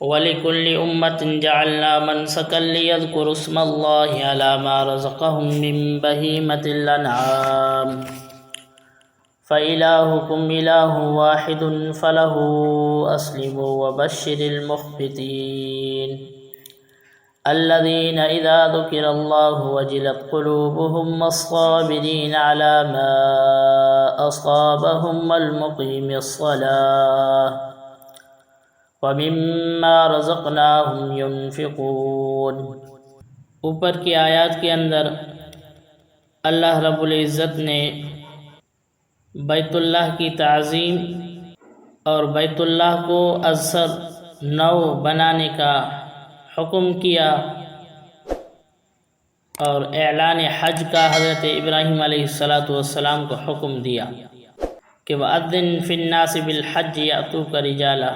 وَلِكُلِّ أُمَّةٍ جَعَلْنَا مَنْسَكًا لِيَذْكُرُوا اسْمَ اللَّهِ عَلَى مَا رَزَقَهُم مِّن بَهِيمَةِ الْأَنْعَامِ فَإِلَٰهُكُمْ إِلَٰهٌ وَاحِدٌ فَلَهُ أَسْلِمُوا وَبَشِّرِ الْمُخْبِتِينَ الَّذِينَ إِذَا ذُكِرَ اللَّهُ وَجِلَتْ قُلُوبُهُمْ وَالصَّابِرِينَ عَلَى مَا أَصَابَهُمْ وَالْمُقِيمِ الصَّلَاةِ وَمِمَّا رَزَقْنَاهُمْ يُنْفِقُونَ۔ اوپر کی آیات کے اندر اللہ رب العزت نے بیت اللہ کی تعظیم اور بیت اللہ کو ازسر نو بنانے کا حکم کیا، اور اعلان حج کا حضرت ابراہیم علیہ السلام کو حکم دیا کہ وَأَذِّن فِي النَّاسِ بِالْحَجِّ يَأْتُوكَ رِجَالًا۔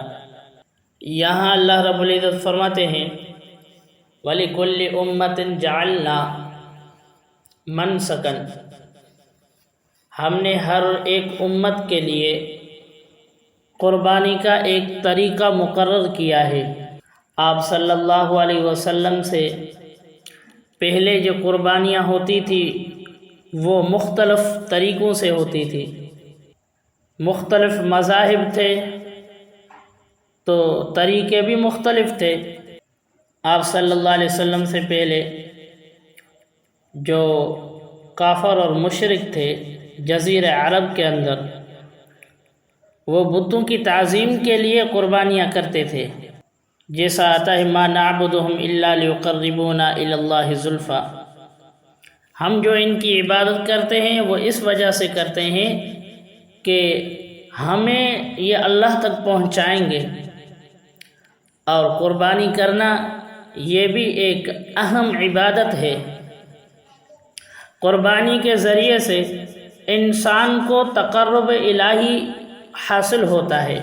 یہاں اللہ رب العزت فرماتے ہیں وَلِكُلِّ أُمَّةٍ جَعَلْنَا مَنْسَكًا، ہم نے ہر ایک امت کے لیے قربانی کا ایک طریقہ مقرر کیا ہے۔ آپ صلی اللہ علیہ وسلم سے پہلے جو قربانیاں ہوتی تھی وہ مختلف طریقوں سے ہوتی تھی، مختلف مذاہب تھے تو طریقے بھی مختلف تھے۔ آپ صلی اللہ علیہ وسلم سے پہلے جو کافر اور مشرک تھے جزیرہ عرب کے اندر، وہ بتوں کی تعظیم کے لیے قربانیاں کرتے تھے، جیسا آتا ہے ما نعبدهم الا ليقربونا الى الله زلفى، ہم جو ان کی عبادت کرتے ہیں وہ اس وجہ سے کرتے ہیں کہ ہمیں یہ اللہ تک پہنچائیں گے، اور قربانی کرنا یہ بھی ایک اہم عبادت ہے۔ قربانی کے ذریعے سے انسان کو تقرب الہی حاصل ہوتا ہے،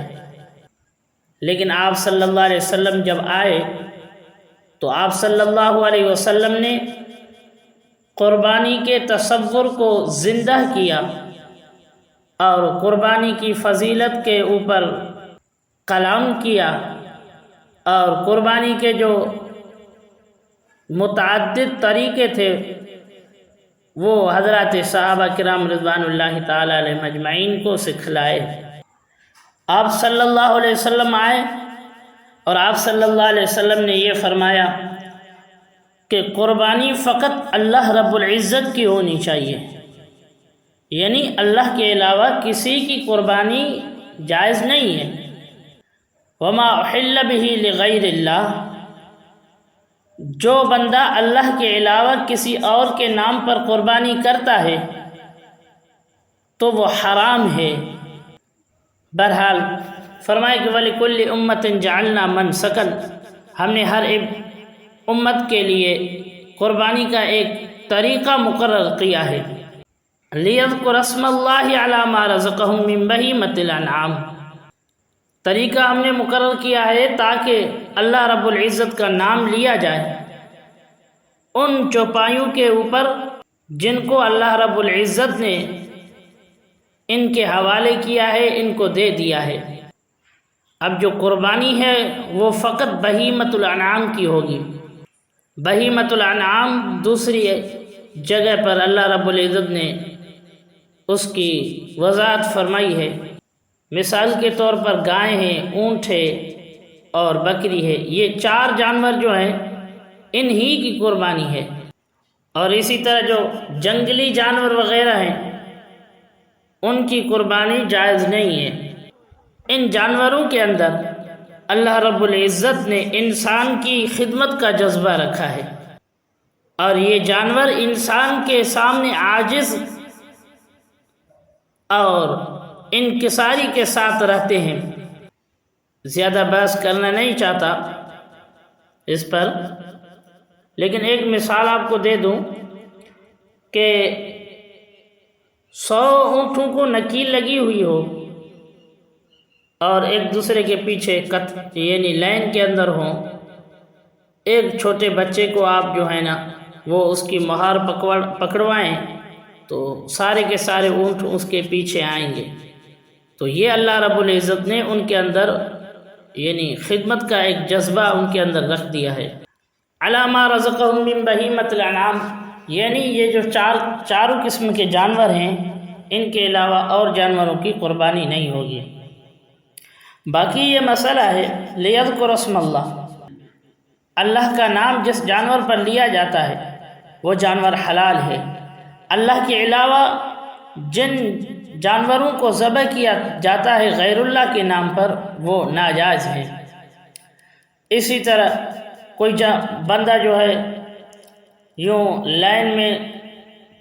لیکن آپ صلی اللہ علیہ وسلم جب آئے تو آپ صلی اللہ علیہ وسلم نے قربانی کے تصور کو زندہ کیا اور قربانی کی فضیلت کے اوپر کلام کیا، اور قربانی کے جو متعدد طریقے تھے وہ حضرات صحابہ کرام رضوان اللہ تعالی علیہم اجمعین کو سکھلائے۔ آپ صلی اللہ علیہ وسلم آئے اور آپ صلی اللہ علیہ وسلم نے یہ فرمایا کہ قربانی فقط اللہ رب العزت کی ہونی چاہیے، یعنی اللہ کے علاوہ کسی کی قربانی جائز نہیں ہے۔ وما احل به لغیر اللہ، جو بندہ اللہ کے علاوہ کسی اور کے نام پر قربانی کرتا ہے تو وہ حرام ہے۔ بہرحال فرمائے کہ وَلِكُلِّ أُمَّةٍ جَعَلْنَا مَنْسَكًا، ہم نے ہر ایک امت کے لیے قربانی کا ایک طریقہ مقرر کیا ہے۔ لِيَذْكُرَ اسْمَ اللَّهِ عَلَى مَا رَزَقَهُم مِّن بَهِيمَةِ الْأَنْعَامِ، طریقہ ہم نے مقرر کیا ہے تاکہ اللہ رب العزت کا نام لیا جائے ان چوپایوں کے اوپر جن کو اللہ رب العزت نے ان کے حوالے کیا ہے، ان کو دے دیا ہے۔ اب جو قربانی ہے وہ فقط بہیمۃ الانعام کی ہوگی۔ بہیمۃ الانعام دوسری جگہ پر اللہ رب العزت نے اس کی وضاحت فرمائی ہے۔ مثال کے طور پر گائے ہیں، اونٹ ہے اور بکری ہے، یہ چار جانور جو ہیں انہی کی قربانی ہے۔ اور اسی طرح جو جنگلی جانور وغیرہ ہیں ان کی قربانی جائز نہیں ہے۔ ان جانوروں کے اندر اللہ رب العزت نے انسان کی خدمت کا جذبہ رکھا ہے، اور یہ جانور انسان کے سامنے عاجز اور انکساری کے ساتھ رہتے ہیں۔ زیادہ بحث کرنا نہیں چاہتا اس پر، لیکن ایک مثال آپ کو دے دوں کہ 100 اونٹوں کو نکیل لگی ہوئی ہو اور ایک دوسرے کے پیچھے یعنی لائن کے اندر ہوں، ایک چھوٹے بچے کو آپ جو ہے نا وہ اس کی مہار پکڑوائیں تو سارے کے سارے اونٹ اس کے پیچھے آئیں گے۔ تو یہ اللہ رب العزت نے ان کے اندر یعنی خدمت کا ایک جذبہ ان کے اندر رکھ دیا ہے۔ علی ما رزقہم من بہیمۃ الانعام، یعنی یہ جو چاروں قسم کے جانور ہیں ان کے علاوہ اور جانوروں کی قربانی نہیں ہوگی۔ باقی یہ مسئلہ ہے لیذکر اسم اللہ، اللہ کا نام جس جانور پر لیا جاتا ہے وہ جانور حلال ہے۔ اللہ کے علاوہ جن جانوروں کو ذبح کیا جاتا ہے غیر اللہ کے نام پر وہ ناجائز ہے۔ اسی طرح کوئی بندہ جو ہے یوں لائن میں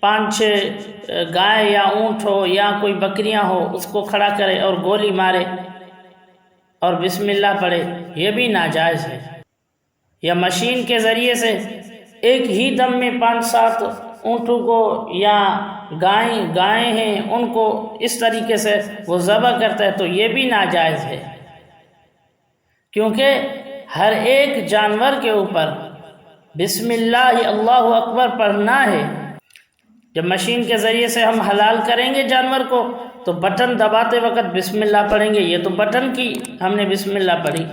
5-6 گائے یا اونٹ ہو یا کوئی بکریاں ہو اس کو کھڑا کرے اور گولی مارے اور بسم اللہ پڑھے، یہ بھی ناجائز ہے۔ یا مشین کے ذریعے سے ایک ہی دم میں 5-7 اونٹوں کو یا گائیں ہیں ان کو اس طریقے سے وہ ذبح کرتا ہے تو یہ بھی ناجائز ہے، کیونکہ ہر ایک جانور کے اوپر بسم اللہ اللہ اکبر پڑھنا ہے۔ جب مشین کے ذریعے سے ہم حلال کریں گے جانور کو تو بٹن دباتے وقت بسم اللہ پڑھیں گے، یہ تو بٹن کی ہم نے بسم اللہ پڑھی،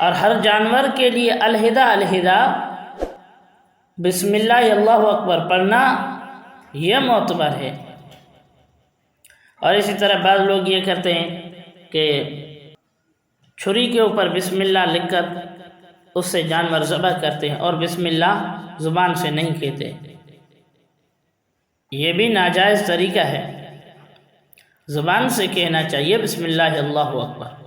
اور ہر جانور کے لیے علیحدہ بسم اللہ اللہ اکبر پڑھنا یہ معتبر ہے۔ اور اسی طرح بعض لوگ یہ کرتے ہیں کہ چھری کے اوپر بسم اللہ لکھ کر اس سے جانور ذبح کرتے ہیں اور بسم اللہ زبان سے نہیں کہتے، یہ بھی ناجائز طریقہ ہے۔ زبان سے کہنا چاہیے بسم اللہ اللہ اکبر۔